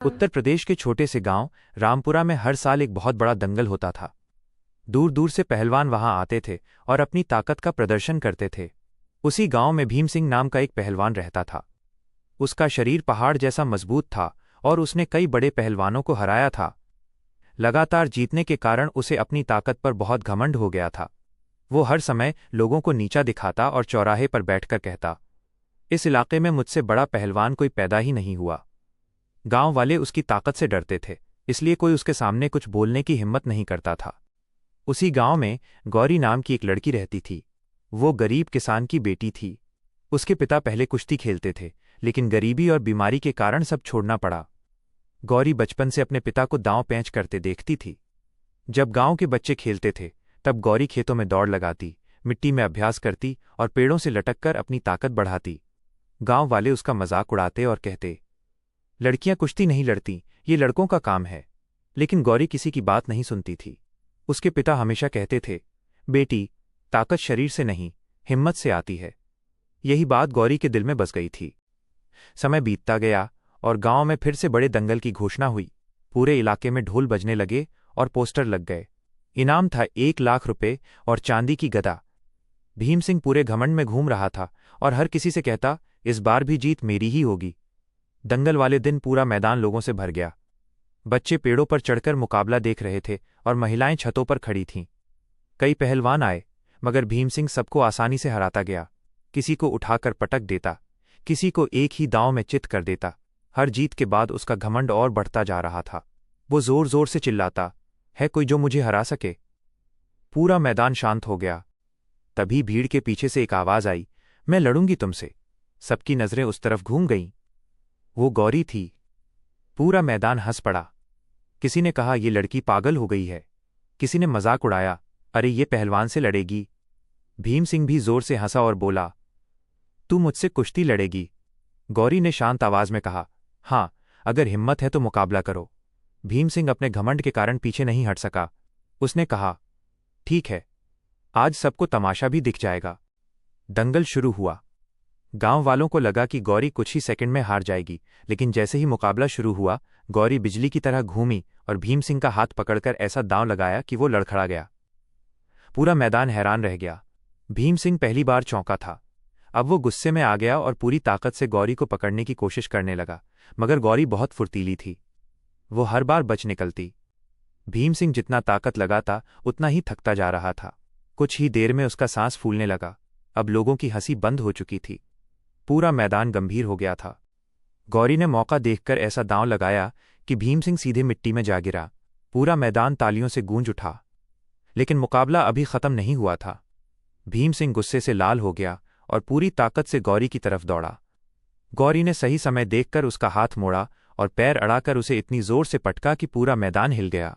उत्तर प्रदेश के छोटे से गांव रामपुरा में हर साल एक बहुत बड़ा दंगल होता था। दूर दूर से पहलवान वहां आते थे और अपनी ताकत का प्रदर्शन करते थे। उसी गांव में भीम सिंह नाम का एक पहलवान रहता था। उसका शरीर पहाड़ जैसा मजबूत था और उसने कई बड़े पहलवानों को हराया था। लगातार जीतने के कारण उसे अपनी ताकत पर बहुत घमंड हो गया था। वो हर समय लोगों को नीचा दिखाता और चौराहे पर बैठकर कहता, इस इलाके में मुझसे बड़ा पहलवान कोई पैदा ही नहीं हुआ। गांव वाले उसकी ताकत से डरते थे, इसलिए कोई उसके सामने कुछ बोलने की हिम्मत नहीं करता था। उसी गांव में गौरी नाम की एक लड़की रहती थी। वो गरीब किसान की बेटी थी। उसके पिता पहले कुश्ती खेलते थे, लेकिन गरीबी और बीमारी के कारण सब छोड़ना पड़ा। गौरी बचपन से अपने पिता को दांव पैंच करते देखती थी। जब गांव के बच्चे खेलते थे, तब गौरी खेतों में दौड़ लगाती, मिट्टी में अभ्यास करती और पेड़ों से लटककर अपनी ताकत बढ़ाती। गांव वाले उसका मजाक उड़ाते और कहते, लड़कियां कुश्ती नहीं लड़ती, ये लड़कों का काम है। लेकिन गौरी किसी की बात नहीं सुनती थी। उसके पिता हमेशा कहते थे, बेटी, ताकत शरीर से नहीं, हिम्मत से आती है। यही बात गौरी के दिल में बस गई थी। समय बीतता गया और गांव में फिर से बड़े दंगल की घोषणा हुई। पूरे इलाके में ढोल बजने लगे और पोस्टर लग गए। इनाम था 1 लाख रुपए और चांदी की गदा। भीम सिंह पूरे घमंड में घूम रहा था और हर किसी से कहता, इस बार भी जीत मेरी ही होगी। दंगल वाले दिन पूरा मैदान लोगों से भर गया। बच्चे पेड़ों पर चढ़कर मुकाबला देख रहे थे और महिलाएं छतों पर खड़ी थीं। कई पहलवान आए, मगर भीम सिंह सबको आसानी से हराता गया। किसी को उठाकर पटक देता, किसी को एक ही दांव में चित कर देता। हर जीत के बाद उसका घमंड और बढ़ता जा रहा था। वो जोर जोर से चिल्लाता, है कोई जो मुझे हरा सके? पूरा मैदान शांत हो गया। तभी भीड़ के पीछे से एक आवाज आई, मैं लड़ूंगी तुमसे। सबकी नजरें उस तरफ घूम गईं। वो गौरी थी। पूरा मैदान हंस पड़ा। किसी ने कहा, ये लड़की पागल हो गई है। किसी ने मजाक उड़ाया, अरे ये पहलवान से लड़ेगी। भीम सिंह भी जोर से हंसा और बोला, तू मुझसे कुश्ती लड़ेगी? गौरी ने शांत आवाज में कहा, हाँ, अगर हिम्मत है तो मुकाबला करो। भीम सिंह अपने घमंड के कारण पीछे नहीं हट सका। उसने कहा, ठीक है, आज सबको तमाशा भी दिख जाएगा। दंगल शुरू हुआ। गांव वालों को लगा कि गौरी कुछ ही सेकंड में हार जाएगी, लेकिन जैसे ही मुकाबला शुरू हुआ, गौरी बिजली की तरह घूमी और भीम सिंह का हाथ पकड़कर ऐसा दांव लगाया कि वो लड़खड़ा गया। पूरा मैदान हैरान रह गया। भीम सिंह पहली बार चौंका था। अब वो गुस्से में आ गया और पूरी ताकत से गौरी को पकड़ने की कोशिश करने लगा, मगर गौरी बहुत फुर्तीली थी। वो हर बार बच निकलती। भीम सिंह जितना ताकत लगाता, उतना ही थकता जा रहा था। कुछ ही देर में उसका सांस फूलने लगा। अब लोगों की हंसी बंद हो चुकी थी। पूरा मैदान गंभीर हो गया था। गौरी ने मौका देखकर ऐसा दांव लगाया कि भीम सिंह सीधे मिट्टी में जा गिरा। पूरा मैदान तालियों से गूंज उठा। लेकिन मुकाबला अभी खत्म नहीं हुआ था। भीम सिंह गुस्से से लाल हो गया और पूरी ताकत से गौरी की तरफ दौड़ा। गौरी ने सही समय देखकर उसका हाथ मोड़ा और पैर अड़ाकर उसे इतनी जोर से पटका कि पूरा मैदान हिल गया।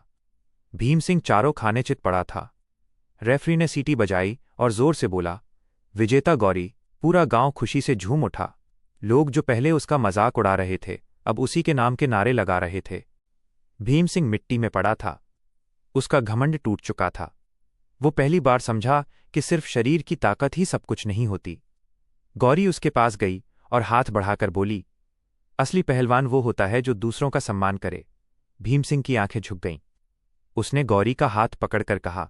भीम सिंह चारों खाने चित पड़ा था। रेफरी ने सीटी बजाई और जोर से बोला, विजेता गौरी। पूरा गांव खुशी से झूम उठा। लोग जो पहले उसका मजाक उड़ा रहे थे, अब उसी के नाम के नारे लगा रहे थे। भीम सिंह मिट्टी में पड़ा था। उसका घमंड टूट चुका था। वो पहली बार समझा कि सिर्फ शरीर की ताकत ही सब कुछ नहीं होती। गौरी उसके पास गई और हाथ बढ़ाकर बोली, असली पहलवान वो होता है जो दूसरों का सम्मान करे। भीम सिंह की आंखें झुक गईं। उसने गौरी का हाथ पकड़कर कहा,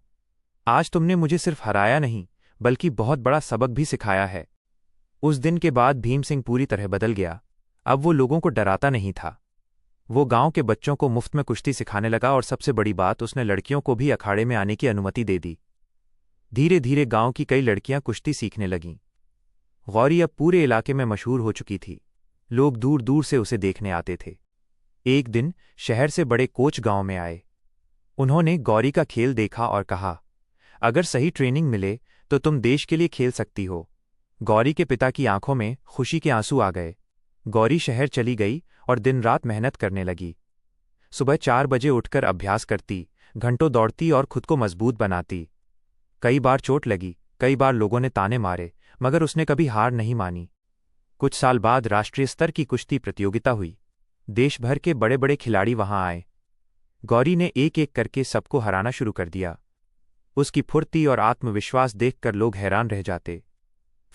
आज तुमने मुझे सिर्फ हराया नहीं, बल्कि बहुत बड़ा सबक भी सिखाया है। उस दिन के बाद भीम सिंह पूरी तरह बदल गया। अब वो लोगों को डराता नहीं था। वो गांव के बच्चों को मुफ्त में कुश्ती सिखाने लगा और सबसे बड़ी बात, उसने लड़कियों को भी अखाड़े में आने की अनुमति दे दी। धीरे धीरे गांव की कई लड़कियां कुश्ती सीखने लगीं। गौरी अब पूरे इलाके में मशहूर हो चुकी थी। लोग दूर दूर से उसे देखने आते थे। एक दिन शहर से बड़े कोच गांव में आए। उन्होंने गौरी का खेल देखा और कहा, अगर सही ट्रेनिंग मिले तो तुम देश के लिए खेल सकती हो। गौरी के पिता की आंखों में खुशी के आंसू आ गए। गौरी शहर चली गई और दिन रात मेहनत करने लगी। सुबह 4 बजे उठकर अभ्यास करती, घंटों दौड़ती और खुद को मजबूत बनाती। कई बार चोट लगी, कई बार लोगों ने ताने मारे, मगर उसने कभी हार नहीं मानी। कुछ साल बाद राष्ट्रीय स्तर की कुश्ती प्रतियोगिता हुई। देश भर के बड़े बड़े खिलाड़ी वहां आए। गौरी ने एक एक करके सबको हराना शुरू कर दिया। उसकी फुर्ती और आत्मविश्वास देखकर लोग हैरान रह जाते।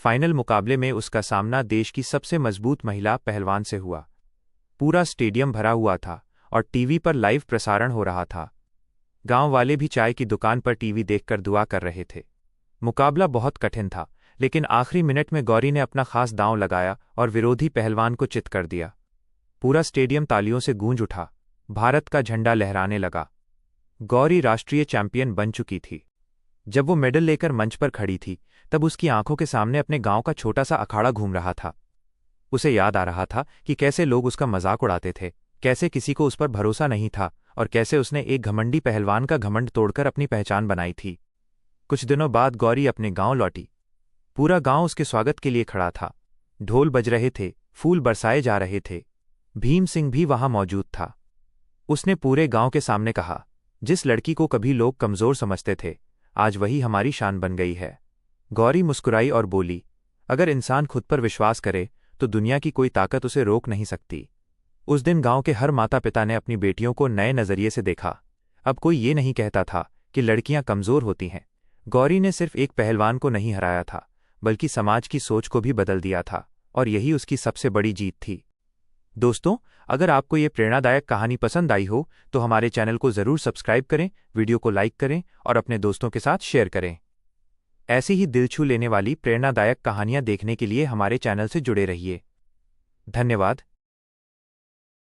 फाइनल मुकाबले में उसका सामना देश की सबसे मजबूत महिला पहलवान से हुआ। पूरा स्टेडियम भरा हुआ था और टीवी पर लाइव प्रसारण हो रहा था। गांव वाले भी चाय की दुकान पर टीवी देखकर दुआ कर रहे थे। मुकाबला बहुत कठिन था, लेकिन आखिरी मिनट में गौरी ने अपना खास दांव लगाया और विरोधी पहलवान को चित कर दिया। पूरा स्टेडियम तालियों से गूंज उठा। भारत का झंडा लहराने लगा। गौरी राष्ट्रीय चैंपियन बन चुकी थी। जब वो मेडल लेकर मंच पर खड़ी थी, तब उसकी आंखों के सामने अपने गांव का छोटा सा अखाड़ा घूम रहा था। उसे याद आ रहा था कि कैसे लोग उसका मजाक उड़ाते थे, कैसे किसी को उस पर भरोसा नहीं था और कैसे उसने एक घमंडी पहलवान का घमंड तोड़कर अपनी पहचान बनाई थी। कुछ दिनों बाद गौरी अपने गांव लौटी। पूरा गांव उसके स्वागत के लिए खड़ा था। ढोल बज रहे थे, फूल बरसाए जा रहे थे। भीम सिंह भी वहां मौजूद था। उसने पूरे गांव के सामने कहा, जिस लड़की को कभी लोग कमजोर समझते थे, आज वही हमारी शान बन गई है। गौरी मुस्कुराई और बोली, अगर इंसान खुद पर विश्वास करे तो दुनिया की कोई ताकत उसे रोक नहीं सकती। उस दिन गांव के हर माता पिता ने अपनी बेटियों को नए नजरिए से देखा। अब कोई ये नहीं कहता था कि लड़कियां कमजोर होती हैं। गौरी ने सिर्फ एक पहलवान को नहीं हराया था, बल्कि समाज की सोच को भी बदल दिया था, और यही उसकी सबसे बड़ी जीत थी। दोस्तों, अगर आपको ये प्रेरणादायक कहानी पसंद आई हो तो हमारे चैनल को ज़रूर सब्सक्राइब करें, वीडियो को लाइक करें और अपने दोस्तों के साथ शेयर करें। ऐसी ही दिल छू लेने वाली प्रेरणादायक कहानियां देखने के लिए हमारे चैनल से जुड़े रहिए। धन्यवाद।